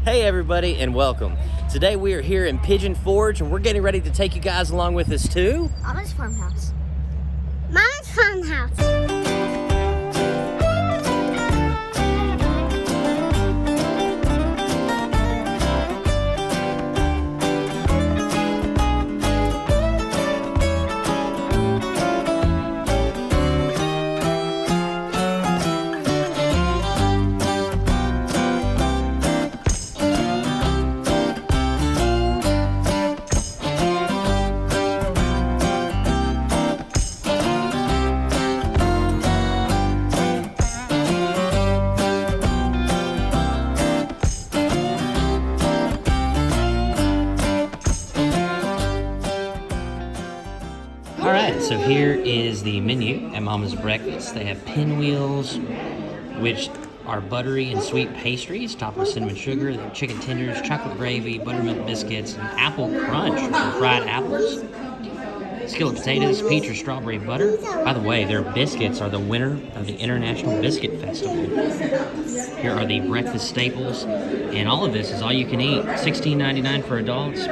Hey everybody and welcome. Today we are here in Pigeon Forge and we're getting ready to take you guys along with us to Mama's Farmhouse. Mama's Farmhouse. Alright, so here is the menu at Mama's Breakfast. They have pinwheels, which are buttery and sweet pastries, topped with cinnamon sugar. They have chicken tenders, chocolate gravy, buttermilk biscuits, and apple crunch for fried apples. Skillet potatoes, peach or strawberry butter. By the way, their biscuits are the winner of the International Biscuit Festival. Here are the breakfast staples, and all of this is all you can eat. $16.99 for adults.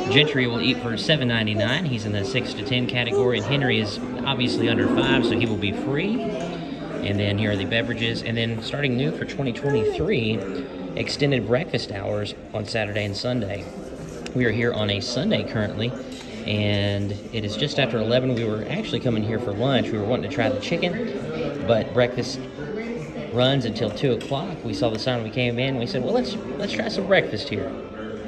Gentry will eat for $7.99. He's in the 6 to 10 category, and Henry is obviously under 5, so he will be free. And then here are the beverages. And then starting new for 2023, extended breakfast hours on Saturday and Sunday. We are here on a Sunday currently, and it is just after 11. We were actually coming here for lunch. We were wanting to try the chicken, but breakfast runs until 2 o'clock. We saw the sign when we came in. We said, well, let's try some breakfast here.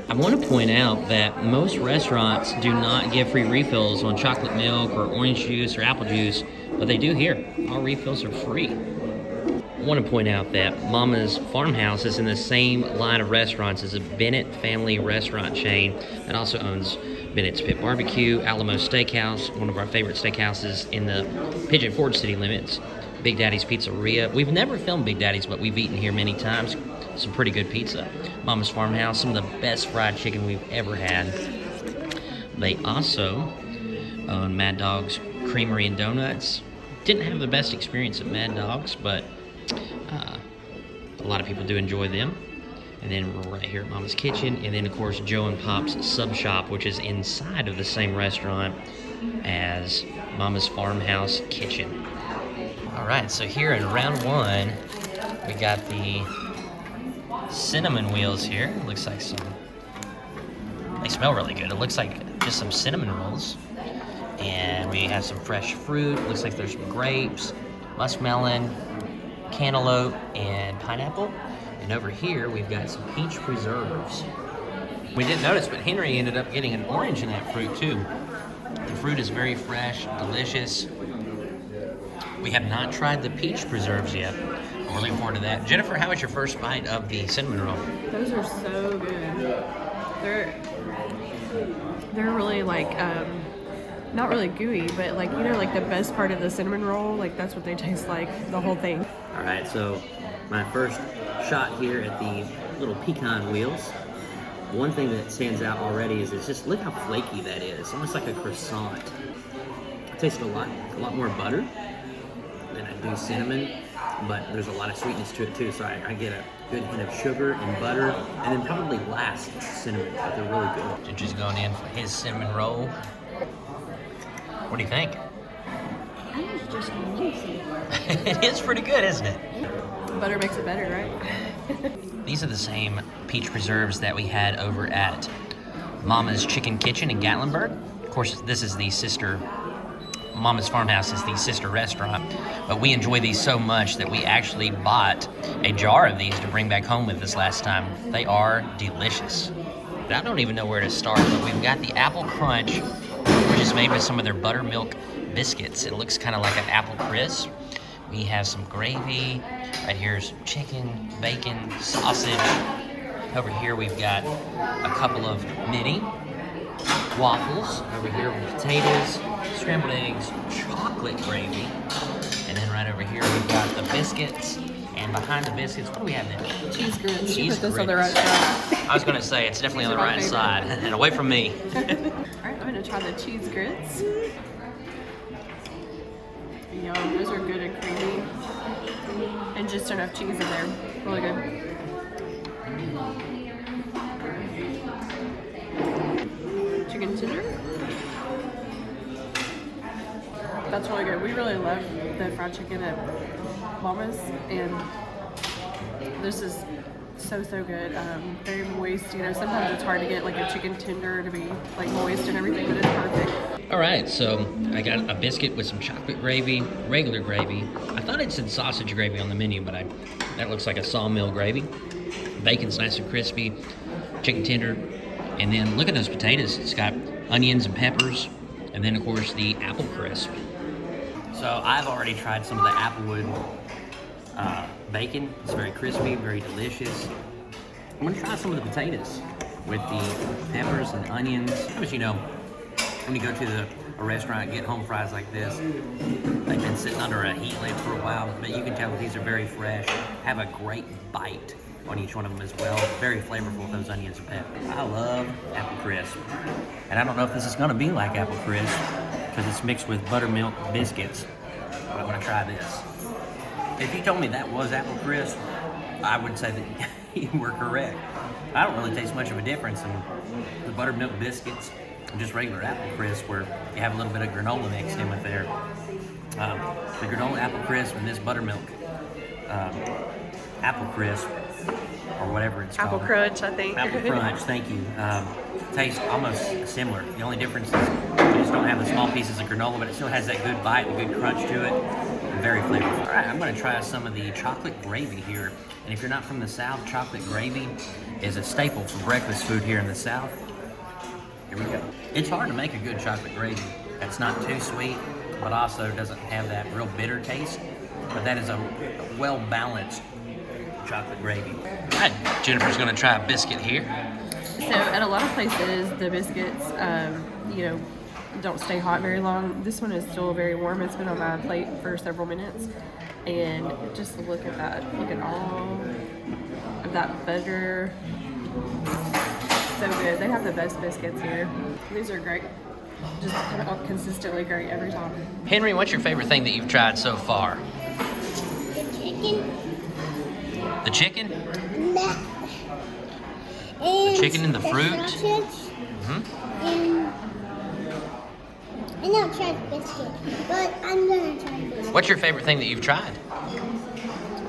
I want to point out that most restaurants do not give free refills on chocolate milk or orange juice or apple juice, but they do here. All refills are free. I want to point out that Mama's Farmhouse is in the same line of restaurants as a Bennett family restaurant chain that also owns Bennett's Pit Barbecue, Alamo Steakhouse, one of our favorite steakhouses in the Pigeon Forge city limits, Big Daddy's Pizzeria. We've never filmed Big Daddy's, but we've eaten here many times. Some pretty good pizza. Mama's Farmhouse, some of the best fried chicken we've ever had. They also own Mad Dog's Creamery and Donuts. Didn't have the best experience at Mad Dog's, but a lot of people do enjoy them. And then we're right here at Mama's Kitchen. And then, of course, Joe and Pop's Sub Shop, which is inside of the same restaurant as Mama's Farmhouse Kitchen. All right, so here in round one, we got the cinnamon wheels here. Looks like they smell really good. It looks like just some cinnamon rolls. And we have some fresh fruit. Looks like there's some grapes, muskmelon, cantaloupe, and pineapple. And over here, we've got some peach preserves. We didn't notice, but Henry ended up getting an orange in that fruit too. The fruit is very fresh, delicious. We have not tried the peach preserves yet. We're looking forward to that. Jennifer, how was your first bite of the cinnamon roll? Those are so good. They're really like not really gooey, but like, you know, like the best part of the cinnamon roll, like that's what they taste like, the whole thing. All right, so my first shot here at the little pecan wheels. One thing that stands out already is just look how flaky that is. Almost like a croissant. It tastes a lot more butter than I do cinnamon, but there's a lot of sweetness to it too, so I get a good hint of sugar and butter, and then probably last cinnamon, but they're really good. Ginger's going in for his cinnamon roll. What do you think? That was just amazing. It is pretty good, isn't it? Butter makes it better, right? These are the same peach preserves that we had over at Mama's Chicken Kitchen in Gatlinburg. Of course, this is the sister. Mama's Farmhouse is the sister restaurant, but we enjoy these so much that we actually bought a jar of these to bring back home with us last time. They are delicious. I don't even know where to start, but we've got the apple crunch, which is made with some of their buttermilk biscuits. It looks kind of like an apple crisp. We have some gravy. Right here's chicken, bacon, sausage. Over here we've got a couple of mini waffles. Over here with potatoes, scrambled eggs, chocolate gravy. And then right over here we've got the biscuits. And behind the biscuits, what do we have there? Cheese grits. Cheese Put this grits. on the right side. I was going to say, it's definitely on the right side. And away from me. All right, I'm going to try the cheese grits. Yum, those are good and creamy. And just enough cheese in there. Really good. That's really good. We really love the fried chicken at Mama's, and this is so good. Very moist. You know, sometimes it's hard to get like a chicken tender to be like moist and everything, but it's perfect. All right, so I got a biscuit with some chocolate gravy, regular gravy. I thought it said sausage gravy on the menu, but that looks like a sawmill gravy. Bacon's nice and crispy, chicken tender, and then look at those potatoes. It's got onions and peppers, and then of course the apple crisp. So I've already tried some of the Applewood bacon. It's very crispy, very delicious. I'm gonna try some of the potatoes with the peppers and onions. As you know, when you go to a restaurant and get home fries like this, they've been sitting under a heat lamp for a while, but you can tell that these are very fresh. Have a great bite on each one of them as well. Very flavorful with those onions and peppers. I love apple crisp. And I don't know if this is gonna be like apple crisp because it's mixed with buttermilk biscuits, but I'm gonna try this. If you told me that was apple crisp, I would say that you were correct. I don't really taste much of a difference in the buttermilk biscuits and just regular apple crisp, where you have a little bit of granola mixed in with there. The granola apple crisp and this buttermilk apple crisp, or whatever it's Apple called. crunch, I think. Apple crunch, thank you. Tastes almost similar. The only difference is you just don't have the small pieces of granola, but it still has that good bite and good crunch to it. And very flavorful. All right, I'm gonna try some of the chocolate gravy here. And if you're not from the South, chocolate gravy is a staple for breakfast food here in the South. Here we go. It's hard to make a good chocolate gravy that's not too sweet, but also doesn't have that real bitter taste. But that is a well-balanced chocolate gravy. All right, Jennifer's gonna try a biscuit here. So at a lot of places, the biscuits, you know, don't stay hot very long. This one is still very warm. It's been on my plate for several minutes. And just look at that. Look at all of that butter. So good. They have the best biscuits here. These are great. Just kind of consistently great every time. Henry, what's your favorite thing that you've tried so far? The chicken. The chicken? And The chicken and the fruit? sausage. Mm-hmm. And I'll try the biscuit, but I'm gonna try the biscuit. What's your favorite thing that you've tried?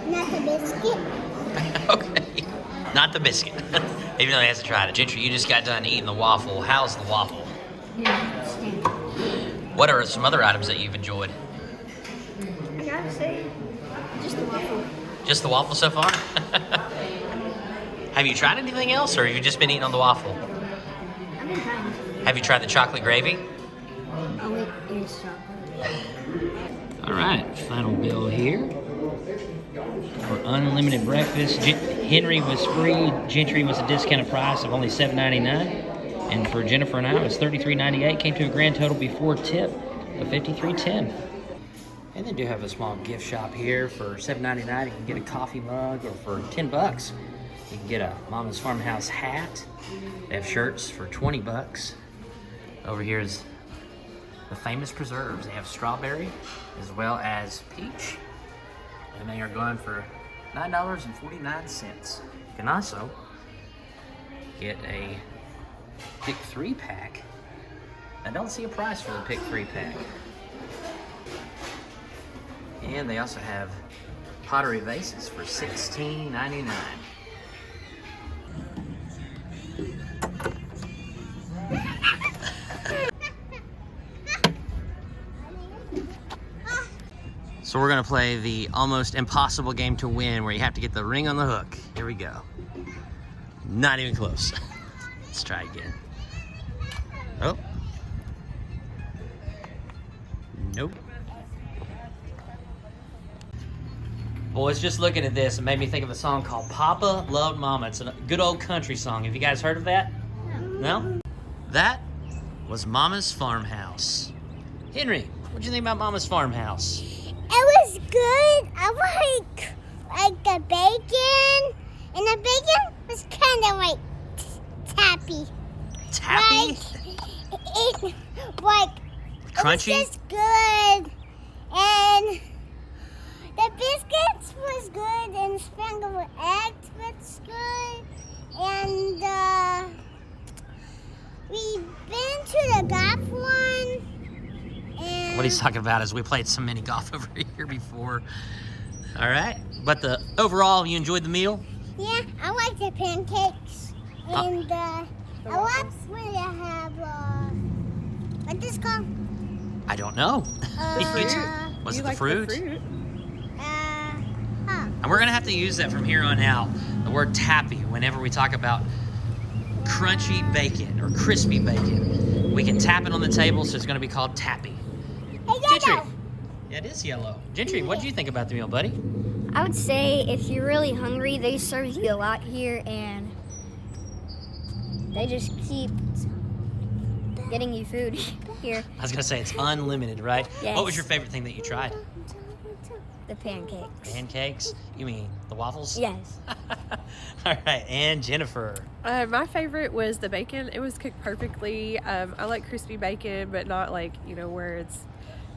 Not the biscuit. Okay. Not the biscuit. Even though he hasn't tried it. Gentry, you just got done eating the waffle. How's the waffle? What are some other items that you've enjoyed? I gotta say, just the waffle. Just the waffle so far? Have you tried anything else, or have you just been eating on the waffle? I've been trying. Have you tried the chocolate gravy? Oh, it is chocolate. All right, final bill here for unlimited breakfast. Henry was free. Gentry was a discounted price of only $7.99, and for Jennifer and I, it was $33.98. Came to a grand total before tip of $53.10. And they do have a small gift shop here for $7.99. You can get a coffee mug, or for $10, you can get a Mama's Farmhouse hat. They have shirts for $20. Over here is the famous preserves. They have strawberry as well as peach, and they are going for $9.49. You can also get a Pick 3 pack. I don't see a price for the Pick 3 pack. And they also have pottery vases for $16.99. So we're gonna play the almost impossible game to win, where you have to get the ring on the hook. Here we go. Not even close. Let's try again. Oh. Nope. Boys, just looking at this, it made me think of a song called Papa Loved Mama. It's a good old country song. Have you guys heard of that? No? That was Mama's Farmhouse. Henry, what'd you think about Mama's Farmhouse? It was good. I like the bacon, and the bacon was kind of like tappy. Tappy? Crunchy? It was just good, and the biscuits was good, and scrambled eggs was good, and we've been to the golf one. And What he's talking about is we played some mini golf over here before. All right, but overall, you enjoyed the meal? Yeah, I like the pancakes. And I like when they have, what's this called? I don't know. Was it the like fruit? Huh. And we're gonna have to use that from here on out. The word tappy whenever we talk about crunchy bacon or crispy bacon. We can tap it on the table, so it's gonna be called tappy. Gentry. Yeah, it is yellow. Gentry, what did you think about the meal, buddy? I would say if you're really hungry, they serve you a lot here, and they just keep getting you food here. I was gonna say it's unlimited, right? Yes. What was your favorite thing that you tried? The pancakes. Pancakes? You mean the waffles? Yes. All right, and Jennifer. My favorite was the bacon. It was cooked perfectly. I like crispy bacon, but not like, where it's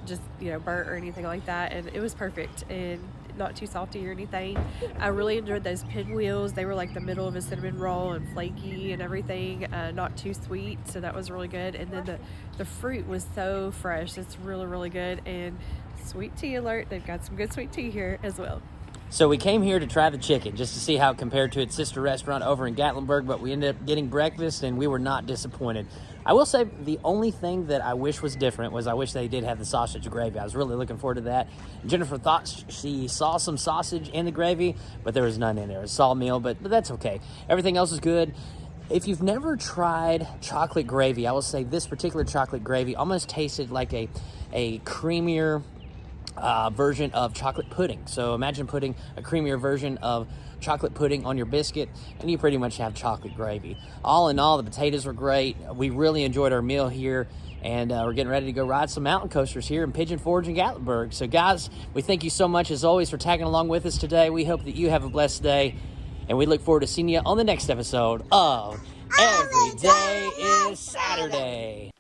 just, burnt or anything like that. And it was perfect and not too salty or anything. I really enjoyed those pinwheels. They were like the middle of a cinnamon roll and flaky and everything, not too sweet. So that was really good. And then the fruit was so fresh. It's really, really good. And sweet tea alert. They've got some good sweet tea here as well. So we came here to try the chicken just to see how it compared to its sister restaurant over in Gatlinburg, but we ended up getting breakfast and we were not disappointed. I will say the only thing that I wish was different was I wish they did have the sausage gravy. I was really looking forward to that. Jennifer thought she saw some sausage in the gravy, but there was none in there. It was a solid meal, but that's okay. Everything else is good. If you've never tried chocolate gravy, I will say this particular chocolate gravy almost tasted like a creamier version of chocolate pudding. So imagine putting a creamier version of chocolate pudding on your biscuit and you pretty much have chocolate gravy. All in all, the potatoes were great. We really enjoyed our meal here, and we're getting ready to go ride some mountain coasters here in Pigeon Forge and Gatlinburg. So guys, we thank you so much as always for tagging along with us today. We hope that you have a blessed day, and we look forward to seeing you on the next episode of Every Day is Saturday.